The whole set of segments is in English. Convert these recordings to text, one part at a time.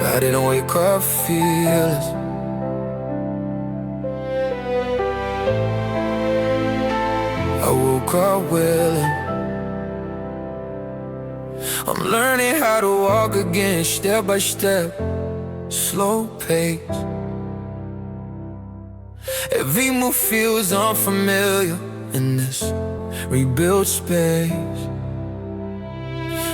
I didn't wake up fearless. I woke up willing. I'm learning how to walk again, step by step, slow pace. Every move feels unfamiliar in this rebuilt space.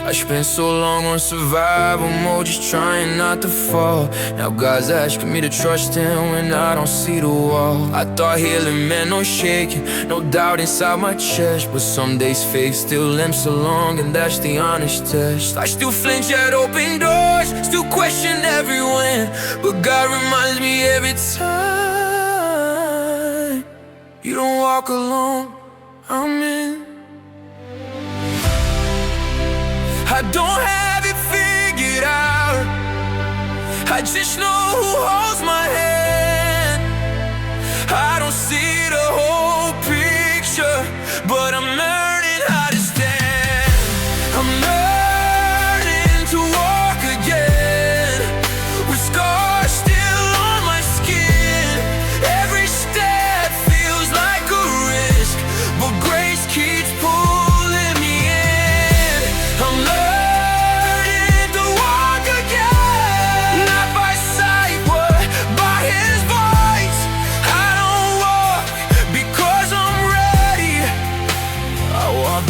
I spent so long on survival mode, just trying not to fall. Now God's asking me to trust Him when I don't see the wall. I thought healing meant no shaking, no doubt inside my chest. But some days faith still limps along, and that's the honest test. I still flinch at open doors, still question every win, but God reminds me every time, you don't walk alone, I'm in. I don't have it figured out, I just know who holds my hand. I don't see the whole picture, but I'm learning how to stand. I'm learning to walk again, with scars still on my skin. Every step feels like a risk, but grace keeps pulling me in. I'm learning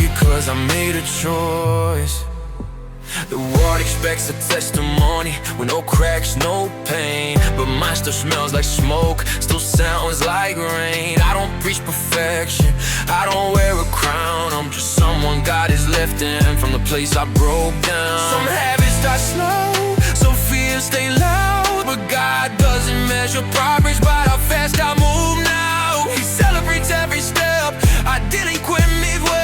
because I made a choice. The world expects a testimony with no cracks, no pain, but mine still smells like smoke, still sounds like rain. I don't preach perfection, I don't wear a crown, I'm just someone God is lifting from the place I broke down. Some habits start slow, some fears stay loud, but God doesn't measure progress by how fast I move now. He celebrates every step, I didn't quit midway.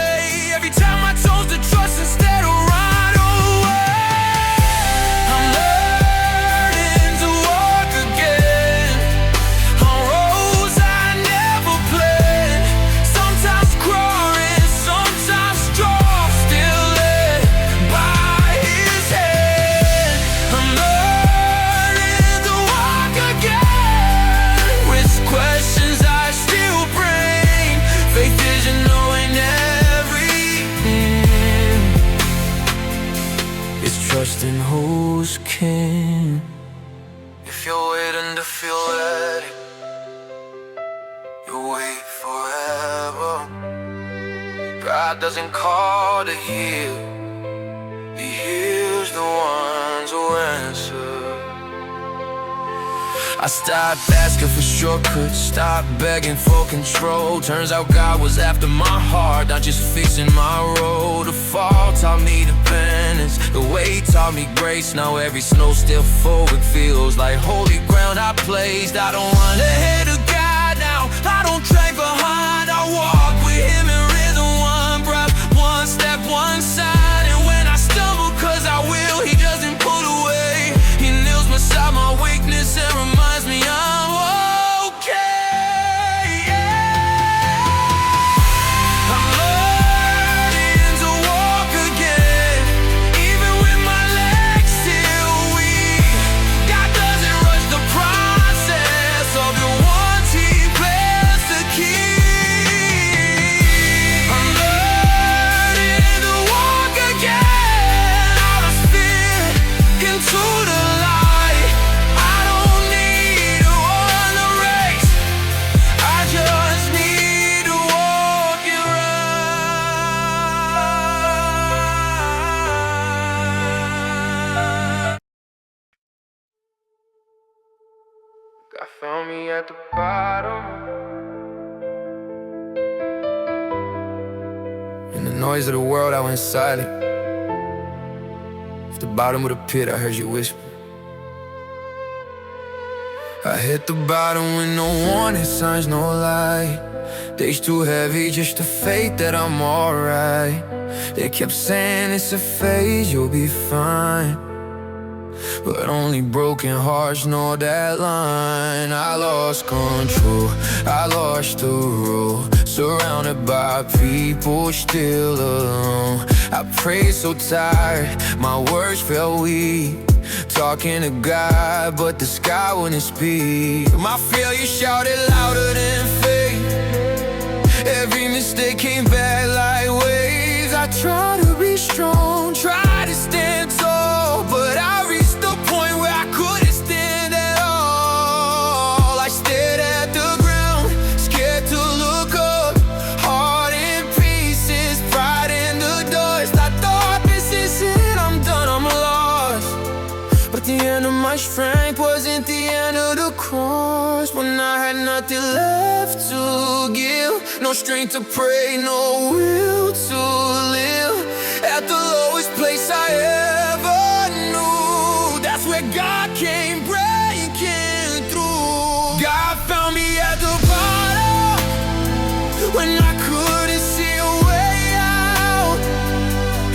Every time I chose to trust instead of run away. I'm learning to walk again on roads I never planned. Sometimes crawling, sometimes strong, still led by His hand. I'm learning to walk again with questions I still bring. Faith isn't knowing trusting who's king. If you're waiting to feel ready, you wait forever. God doesn't call to heal, He hears the ones who answer. I stopped asking for shortcuts, stopped begging for control. Turns out God was after my heart, not just fixing my road. The fall taught me dependence, the weight taught me grace. Now every snow still forward feels like holy ground I placed. I don't run ahead of God now, I don't track behind. I walk with Him in rhythm, one breath, one step, one sign. And when I stumble, cause I will, He doesn't pull away. He kneels beside my weakness and reminds me I'm okay, yeah. I'm learning to walk again, even when my legs still weak. God doesn't rush the process of the ones He plans to keep. I'm learning to walk again, out of fear, into the light. I don't need to run the race, I just need to walk it right. God found me at the bottom. In the noise of the world I went silent. At the bottom of the pit I heard you whisper. I hit the bottom with no warning signs, no light. Days too heavy just to faith that I'm alright. They kept saying it's a phase, you'll be fine, but only broken hearts know that line. I lost control, I lost the road. surrounded by people, still alone. I prayed so tired, my words felt weak, talking to God, but the sky wouldn't speak. My failure shouted louder than faith. Every mistake came back like waves. I tried to be strong, tried to stand tall, but I reached the point where I couldn't stand at all. I stared at the ground, scared to look up, heart in pieces, pride in the dust. I thought, this is it, I'm done, I'm lost. But the end of my strength wasn't the end of the cross. When I had nothing left to give, no strength to pray, no will to live, at the lowest place I ever knew, that's where God came breaking through. God found me at the bottom, when I couldn't see a way out.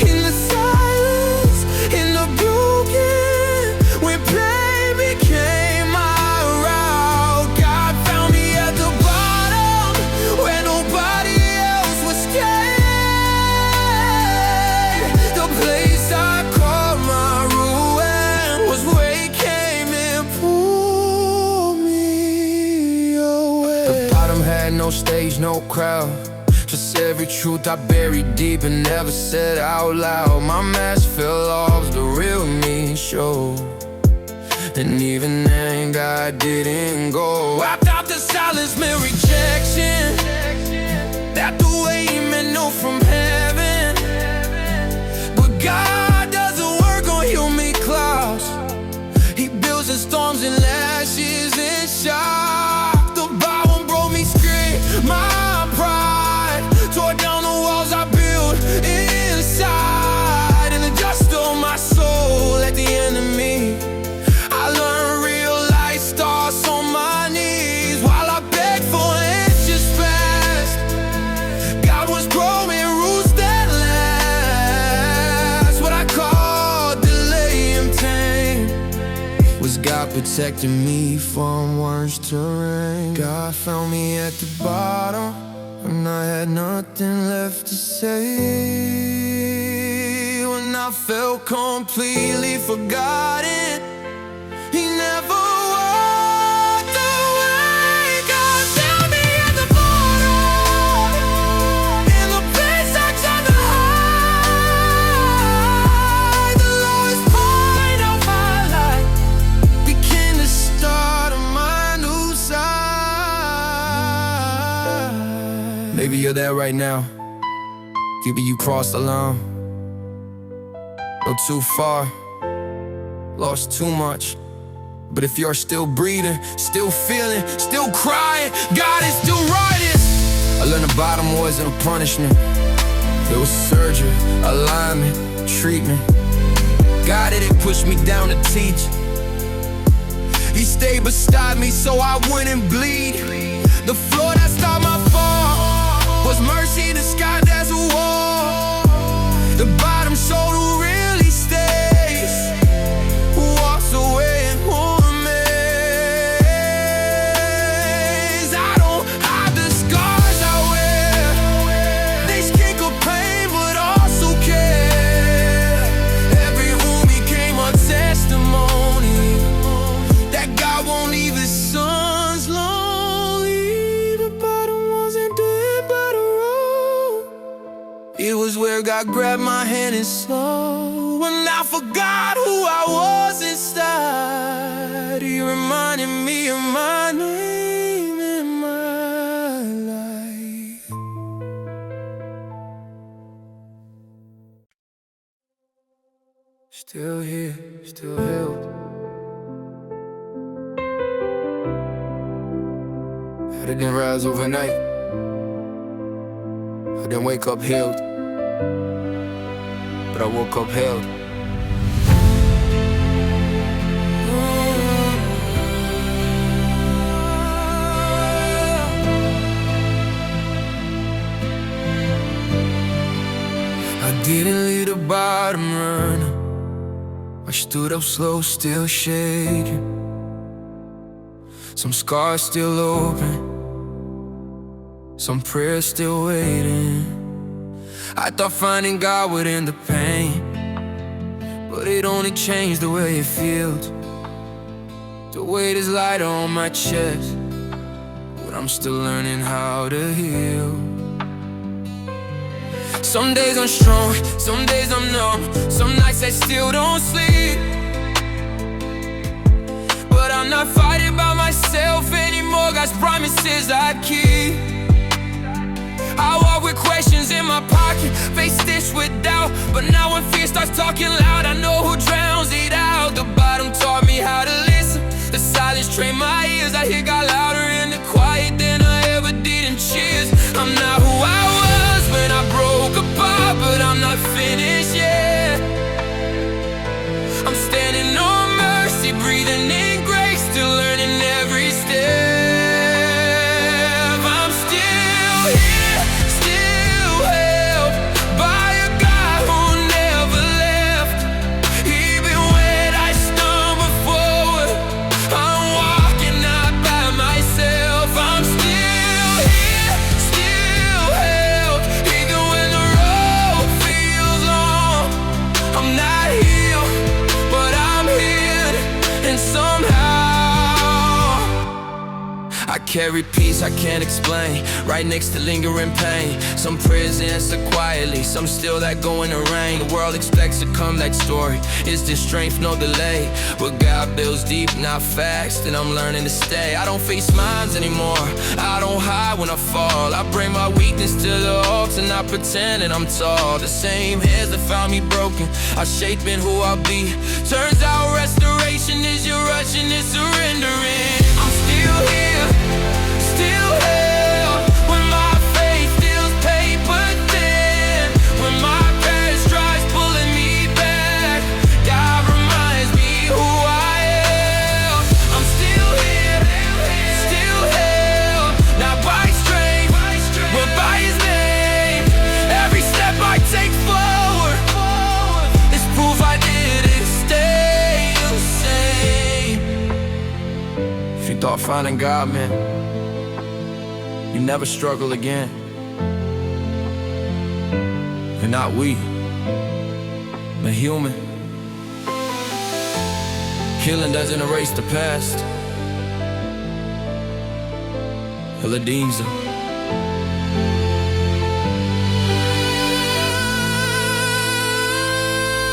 In the silence, in the broken, when pain became my route. God found me at the bottom, where nobody else was scared. The place I called my ruin was where He came and pulled me away. The bottom had no stage, no crowd, just every truth I buried deep and never said out loud. My mask fell off, the real me showed, and even then God didn't go. Wiped out the silence meant rejection, that the way He meant no from heaven. But God doesn't work on human clouds, He builds in storms and lashes and shock. The bottom broke me, screamed my pride, tore down the walls I built inside. In the dust of my soul, at the end of me, I learned real life starts on my knees. While I begged for inches fast, God was growing roots that last. What I call delay and tame was God protecting me from worse terrain. God found me at the bottom, when I had nothing left to say. When I felt completely forgotten, He never walked away. God found me at the bottom, in the place I tried to hide. The lowest point of my life became the start of my new side. Maybe you're there right now. Maybe you crossed the line, go too far, lost too much. But if you're still breathing, still feeling, still crying, God is still writing. I learned the bottom wasn't a punishment, it was surgery, alignment, treatment. God didn't push me down to teach, He stayed beside me so I wouldn't bleed. The floor that stopped my fall was mercy, the sky that's a wall. The bottom showed who really stays, who walks away and who remains. I don't hide the scars I wear, they skink of pain but also care. Every wound became a testimony that God won't leave His sons lonely. The bottom wasn't the end but a road, it was where God grabbed my hand and saw. When I forgot who I was inside, He reminded me of my name and my life. Still here, still healed. I didn't rise overnight, I didn't wake up healed, but I woke up held. I didn't leave the bottom running, I stood up slow, still shaking. Some scars still open, some prayers still waiting. I thought finding God would end the pain, but it only changed the way it feels. The weight is lighter on my chest, but I'm still learning how to heal. Some days I'm strong, some days I'm numb, some nights I still don't sleep. But I'm not fighting by myself anymore, God's promises I keep. I walk with questions in my pocket, face stitched with doubt. But now when fear starts talking loud, I know who drowns it out. The bottom taught me how to listen, the silence trained my ears. I hear God louder in the quiet than I ever did in cheers. I'm not who I was when I broke apart, but I'm not finished yet. I'm standing on mercy, breathing in grace, still learning every step. I'm still here, still held by a God who never left. Even when I stumble forward, I'm walking not by myself. I'm still here, still held, even when the road feels long. I'm not healed, but I'm here, and somehow I carry peace I can't explain, right next to lingering pain. Some prayers answer quietly, some still that go in the rain. The world expects a comeback story, it's this strength, no delay. But God builds deep, not fast, and I'm learning to stay. I don't face mines anymore, I don't hide when I fall. I bring my weakness to the altar, not pretending I'm tall. The same hands that found me broken are shaping who I'll be. Turns out restoration is your rushing and surrendering. I'm still here, still held, when my faith feels paper thin, when my past tries pulling me back. God reminds me who I am. I'm still here, still held, not by strength, but by His name. Every step I take forward is proof I didn't stay the same. If you thought finding God meant you never struggle again, you're not weak, but human. Healing doesn't erase the past, it redeems them.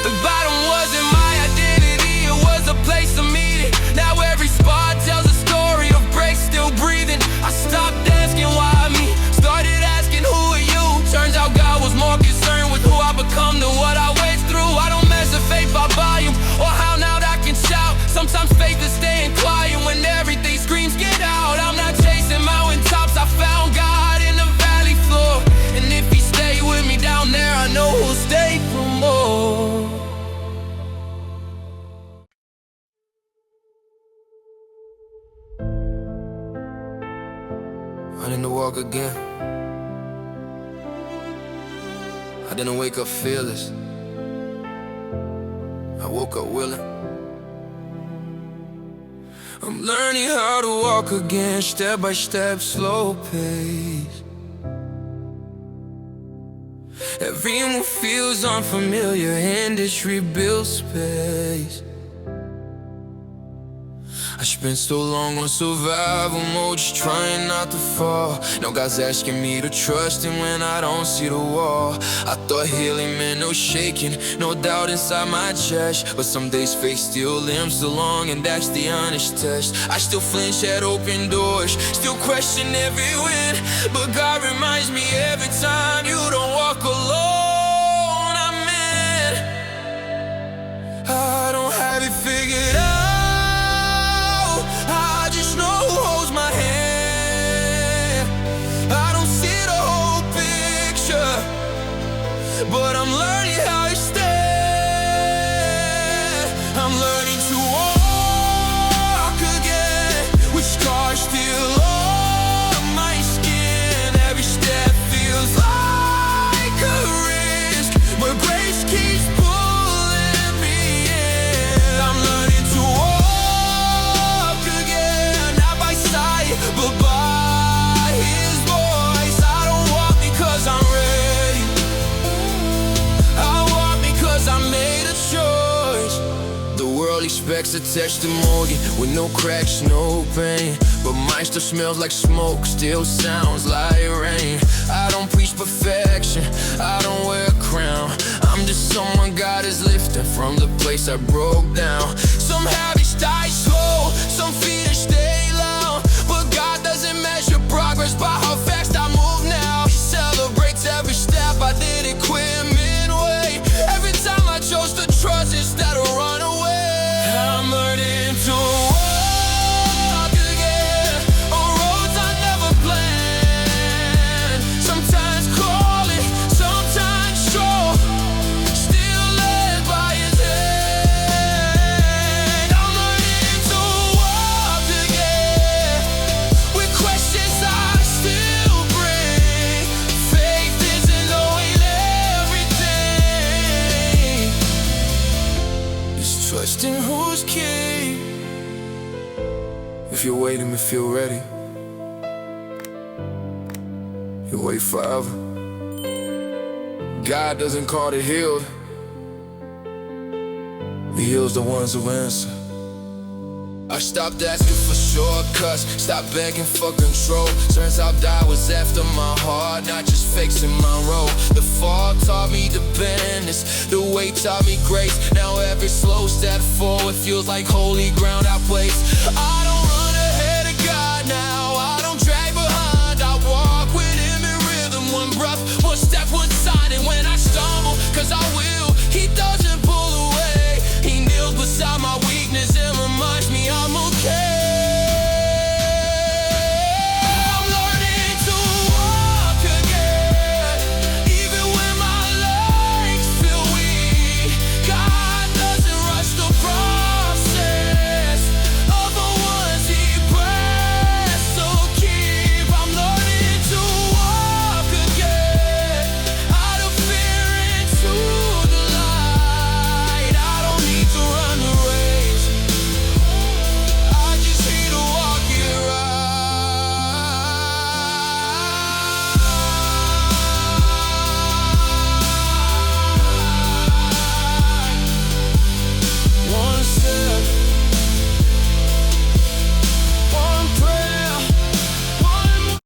The bottom wasn't my identity, it was a place of meeting. Now every spot tells a story of breaks still breathing. I stopped asking why me, started asking who are you. Turns out God was more concerned with who I become than what I went through. I don't measure faith by volume or how loud I can shout. Sometimes faith is staying quiet when everything screams get out. I'm not chasing mountaintops, I found God in the valley floor. And if He stay with me down there, I know He'll stay for more. I didn't walk again, I didn't wake up fearless, I woke up willing. I'm learning how to walk again, step by step, slow pace. Every move feels unfamiliar in this rebuilt space. I spent so long on survival mode, just trying not to fall. Now God's asking me to trust Him when I don't see the wall. I thought healing meant no shaking, no doubt inside my chest. But some days faith still limps along, and that's the honest test. I still flinch at open doors, still question every win. But God reminds me every time, you don't walk alone, I'm in. I don't have it figured out, I just know who holds my hand. I don't see the whole picture, but I'm learning how to stand. I'm learning to walk again, with scars still on my skin. Every step feels a testimony with no cracks, no pain. But mine still smells like smoke, still sounds like rain. I don't preach perfection, I don't wear a crown. I'm just someone God is lifting from the place I broke down. Some habits die slow, some fears stay loud. But God doesn't measure progress by how fast I move now. He celebrates every step, I didn't quit midway. Every time I chose to trust instead of run away. I'm learning to walk again on roads I never planned. Sometimes calling, sometimes strong, still led by His hand. I'm learning to walk again with questions I still bring. Faith isn't knowing everything, it's trusting who's king. If you're waiting to feel ready, you wait forever. God doesn't call the healed, He heals the ones who answer. I stopped asking for shortcuts, stopped begging for control. Turns out God was after my heart, not just fixing my role. The fall taught me dependence, the weight taught me grace. Now every slow step forward feels like holy ground I place. I don't run